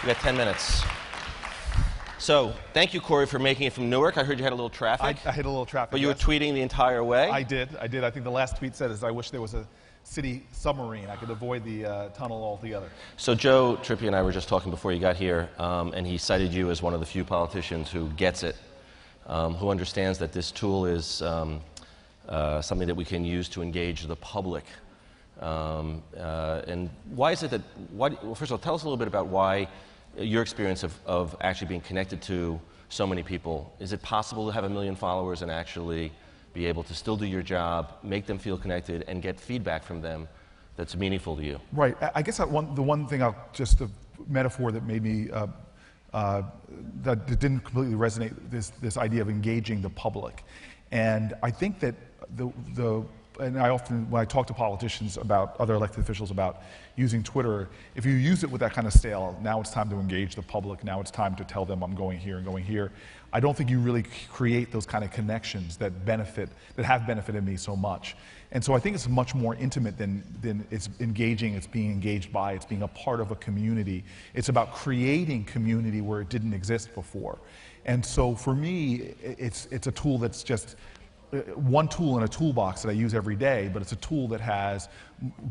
You got 10 minutes. So, thank you, Cory, for making it from Newark. I heard you had a little traffic. I hit a little traffic. But you were tweeting the entire way? I did. I think the last tweet said is, I wish there was a city submarine. I could avoid the tunnel altogether. So Joe Trippi and I were just talking before you got here, and he cited you as one of the few politicians who gets it, who understands that this tool is something that we can use to engage the public. And why is it that, well, first of all, tell us a little bit about why your experience of actually being connected to so many people. Is it possible to have 1 million followers and actually be able to still do your job, make them feel connected, and get feedback from them that's meaningful to you? Right. I guess the one thing, the metaphor that made me, that didn't completely resonate, this idea of engaging the public. And I think that and I often, when I talk to politicians about, other elected officials about using Twitter, if you use it with that kind of style, now it's time to engage the public, now it's time to tell them I'm going here and going here, I don't think you really create those kind of connections that have benefited me so much. And so I think it's much more intimate than it's engaging, it's being engaged by, it's being a part of a community. It's about creating community where it didn't exist before. And so for me, it's a tool that's just one tool in a toolbox that I use every day, but it's a tool that has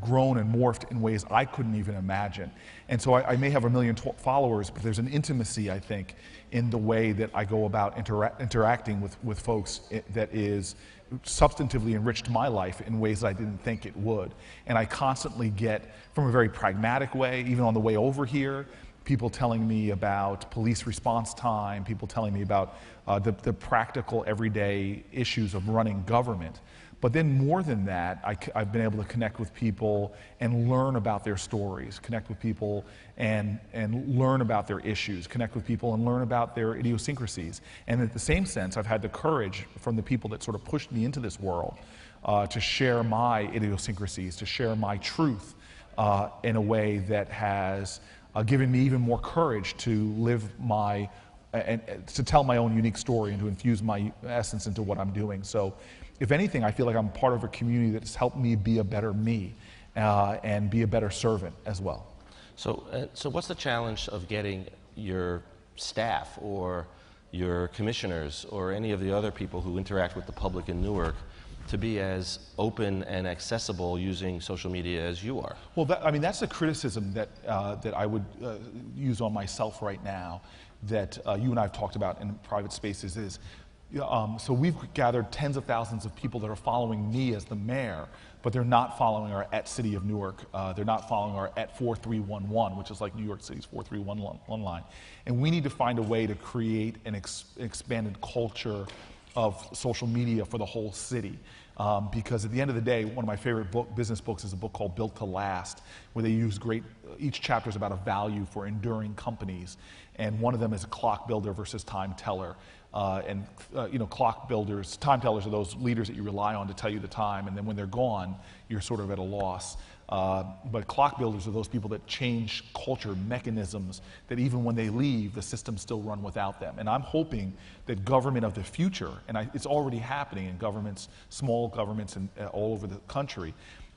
grown and morphed in ways I couldn't even imagine. And so I may have 1 million followers, but there's an intimacy, I think, in the way that I go about interacting with folks that is substantively enriched my life in ways that I didn't think it would. And I constantly get, from a very pragmatic way, even on the way over here, people telling me about police response time, people telling me about the practical everyday issues of running government. But then more than that, I've been able to connect with people and learn about their stories, connect with people and learn about their issues, connect with people and learn about their idiosyncrasies. And in the same sense, I've had the courage from the people that sort of pushed me into this world to share my idiosyncrasies, to share my truth in a way that has given me even more courage to live and to tell my own unique story and to infuse my essence into what I'm doing. So if anything, I feel like I'm part of a community that's helped me be a better me and be a better servant as well. So what's the challenge of getting your staff or your commissioners or any of the other people who interact with the public in Newark to be as open and accessible using social media as you are? Well, that's the criticism that I would use on myself right now, that you and I have talked about in private spaces is, so we've gathered tens of thousands of people that are following me as the mayor, but they're not following our @City of Newark. They're not following our @4311, which is like New York City's 4311 line. And we need to find a way to create an expanded culture of social media for the whole city. Because at the end of the day, one of my favorite business books is a book called Built to Last, where they use each chapter is about a value for enduring companies. And one of them is a clock builder versus time teller. Clock builders, time tellers are those leaders that you rely on to tell you the time, and then when they're gone, you're sort of at a loss. But clock builders are those people that change culture mechanisms that even when they leave, the systems still run without them. And I'm hoping that government of the future, and it's already happening in governments, small governments all over the country,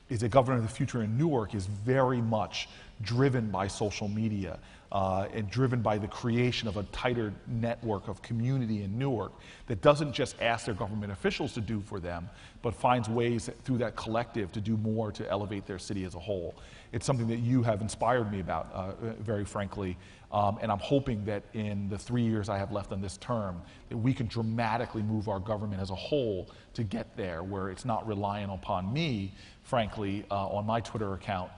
is that government of the future in Newark is very much driven by social media and driven by the creation of a tighter network of community in Newark that doesn't just ask their government officials to do for them, but finds ways through that collective to do more to elevate their city as a whole. It's something that you have inspired me about, very frankly, and I'm hoping that in the 3 years I have left on this term, that we can dramatically move our government as a whole to get there, where it's not reliant upon me, frankly, on my Twitter account,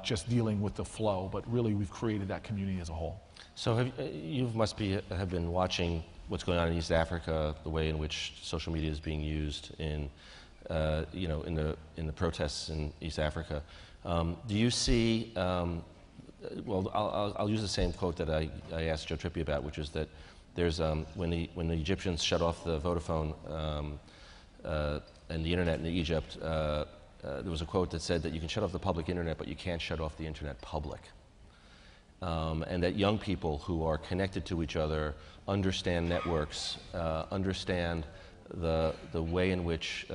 just dealing with the flow, but really we've created that community as a whole. So you must have been watching what's going on in East Africa, the way in which social media is being used in the protests in East Africa. Do you see? Well, I'll use the same quote that I asked Joe Trippi about, which is that there's when the Egyptians shut off the Vodafone and the internet in Egypt. There was a quote that said that you can shut off the public internet, but you can't shut off the internet public. and that young people who are connected to each other understand networks, understand the way in which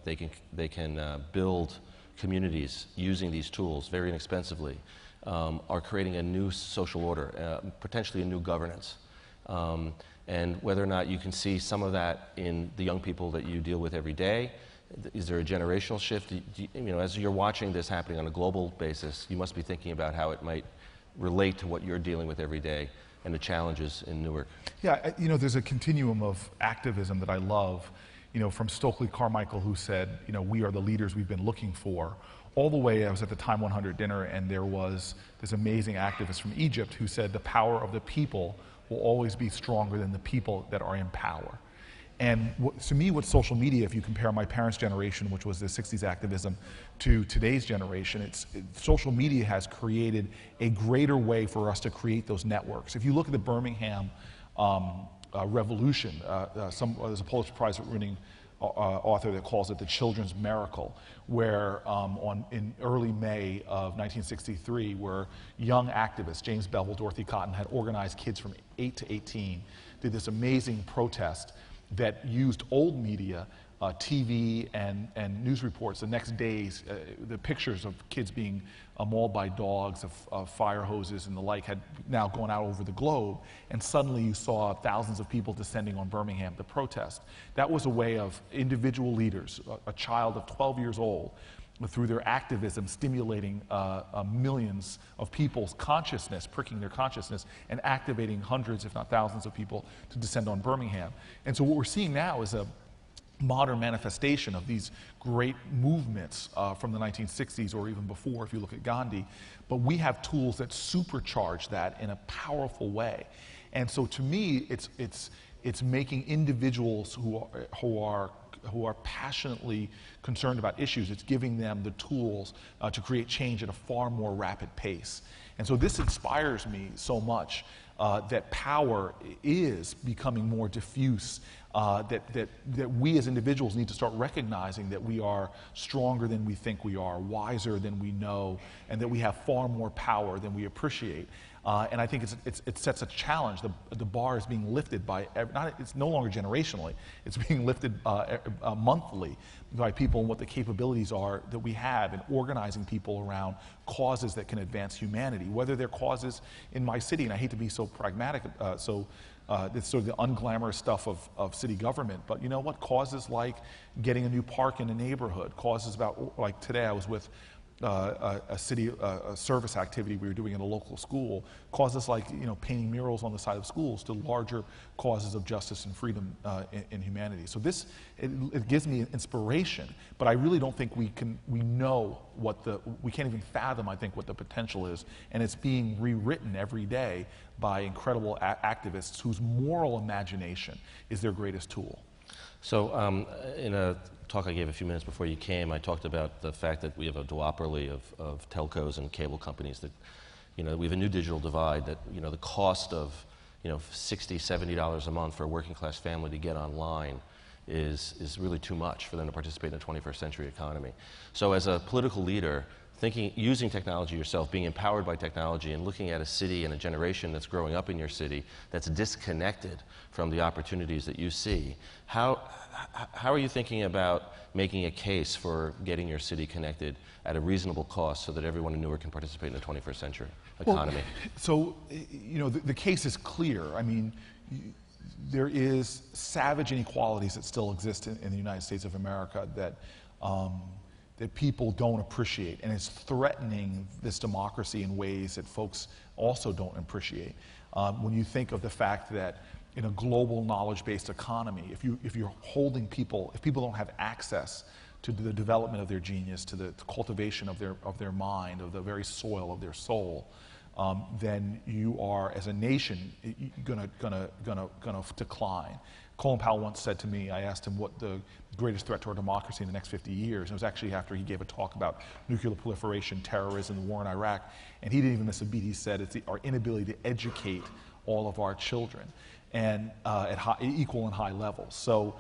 they can build communities using these tools very inexpensively, are creating a new social order, potentially a new governance. And whether or not you can see some of that in the young people that you deal with every day. Is there a generational shift? As you're watching this happening on a global basis, you must be thinking about how it might relate to what you're dealing with every day and the challenges in Newark. Yeah, there's a continuum of activism that I love, from Stokely Carmichael, who said, we are the leaders we've been looking for, all the way. I was at the Time 100 dinner, and there was this amazing activist from Egypt who said the power of the people will always be stronger than the people that are in power. And to me, what social media, if you compare my parents' generation, which was the 60s activism, to today's generation, social media has created a greater way for us to create those networks. If you look at the Birmingham revolution, there's a Pulitzer Prize-winning author that calls it the Children's Miracle, where in early May of 1963, where young activists, James Bevel, Dorothy Cotton, had organized kids from 8 to 18, did this amazing protest that used old media, TV and news reports. The next days, the pictures of kids being mauled by dogs, of fire hoses and the like had now gone out over the globe, and suddenly you saw thousands of people descending on Birmingham to protest. That was a way of individual leaders, a child of 12 years old, through their activism, stimulating millions of people's consciousness, pricking their consciousness, and activating hundreds, if not thousands of people to descend on Birmingham. And so what we're seeing now is a modern manifestation of these great movements from the 1960s or even before, if you look at Gandhi. But we have tools that supercharge that in a powerful way. And so to me, it's making individuals who are passionately concerned about issues, it's giving them the tools to create change at a far more rapid pace. And so this inspires me so much that power is becoming more diffuse, that we as individuals need to start recognizing that we are stronger than we think we are, wiser than we know, and that we have far more power than we appreciate. And I think it sets a challenge. The bar is being lifted by, it's no longer generationally, it's being lifted monthly by people and what the capabilities are that we have in organizing people around causes that can advance humanity, whether they're causes in my city, and I hate to be so pragmatic, it's sort of the unglamorous stuff of city government, but you know what, causes like getting a new park in a neighborhood, causes about, like today I was with a city service activity we were doing in a local school, causes like painting murals on the side of schools, to larger causes of justice and freedom in humanity. So this it gives me inspiration, but I really don't think we can't even fathom, I think, what the potential is, and it's being rewritten every day by incredible activists whose moral imagination is their greatest tool. So in a talk I gave a few minutes before you came, I talked about the fact that we have a duopoly of telcos and cable companies, that we have a new digital divide, that the cost of $60, $70 a month for a working class family to get online is really too much for them to participate in the 21st century economy. So as a political leader, using technology yourself, being empowered by technology, and looking at a city and a generation that's growing up in your city that's disconnected from the opportunities that you see, how are you thinking about making a case for getting your city connected at a reasonable cost so that everyone in Newark can participate in the 21st century economy? Well, so, the case is clear. I mean, there is savage inequalities that still exist in the United States of America that people don't appreciate, and it's threatening this democracy in ways that folks also don't appreciate. When you think of the fact that in a global knowledge-based economy, if you're holding people, if people don't have access to the development of their genius, to the cultivation of their mind, of the very soil of their soul, then you are, as a nation, gonna decline. Colin Powell once said to me, I asked him what the greatest threat to our democracy in the next 50 years. And it was actually after he gave a talk about nuclear proliferation, terrorism, the war in Iraq. And he didn't even miss a beat. He said it's our inability to educate all of our children, and at equal and high levels. So,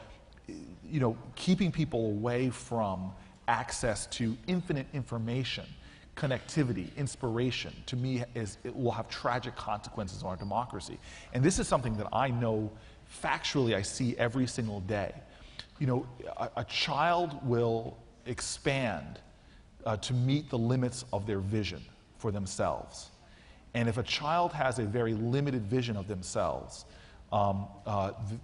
keeping people away from access to infinite information connectivity, inspiration, to me, it will have tragic consequences on our democracy. And this is something that I know factually I see every single day. You know, a child will expand to meet the limits of their vision for themselves. And if a child has a very limited vision of themselves,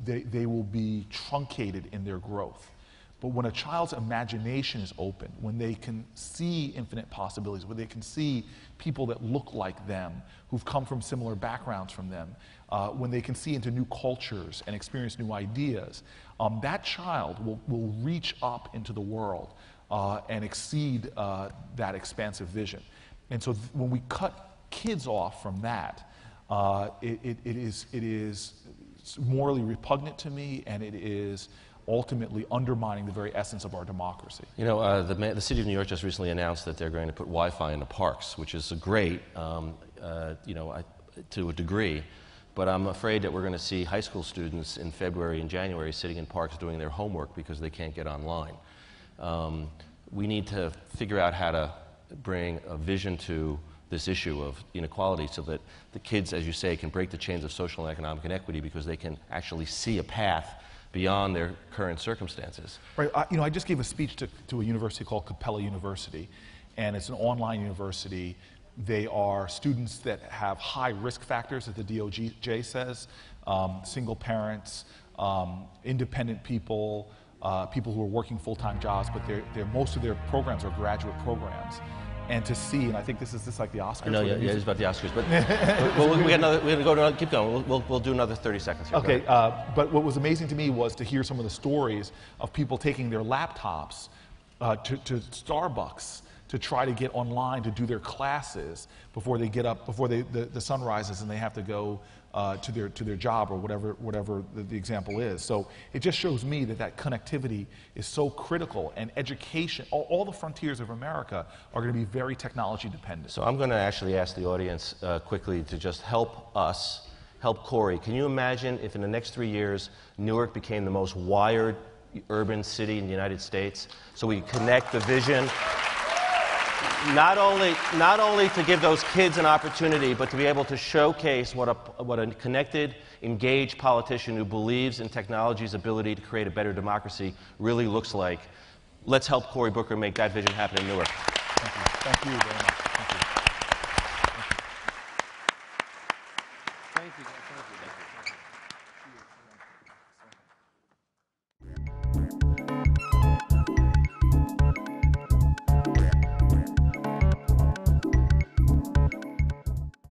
they will be truncated in their growth. But when a child's imagination is open, when they can see infinite possibilities, when they can see people that look like them, who've come from similar backgrounds from them, when they can see into new cultures and experience new ideas, that child will reach up into the world and exceed that expansive vision. And so when we cut kids off from that, it is morally repugnant to me, and it is ultimately undermining the very essence of our democracy. You know, the city of New York just recently announced that they're going to put Wi-Fi in the parks, which is great, you know, to a degree. But I'm afraid that we're going to see high school students in February and January sitting in parks doing their homework because they can't get online. We need to figure out how to bring a vision to this issue of inequality so that the kids, as you say, can break the chains of social and economic inequity because they can actually see a path beyond their current circumstances. Right. You know, I just gave a speech to a university called Capella University, and it's an online university. They are students that have high risk factors, as the DOJ says, single parents, independent people, people who are working full-time jobs, but most of their programs are graduate programs. And to see, and I think this is like the Oscars. I know, yeah, it's about the Oscars, but keep going. We'll do another 30 seconds here. Okay, but what was amazing to me was to hear some of the stories of people taking their laptops to Starbucks to try to get online to do their classes before they get up, before the sun rises and they have to go to their job or whatever the example is. So it just shows me that connectivity is so critical, and education, all the frontiers of America are going to be very technology dependent. So I'm going to actually ask the audience quickly to just help us, help Cory. Can you imagine if in the next 3 years Newark became the most wired urban city in the United States, so we connect the vision? Not only to give those kids an opportunity, but to be able to showcase what a connected, engaged politician who believes in technology's ability to create a better democracy really looks like. Let's help Cory Booker make that vision happen in Newark. Thank you. Thank you very much. Thank you. Thank you.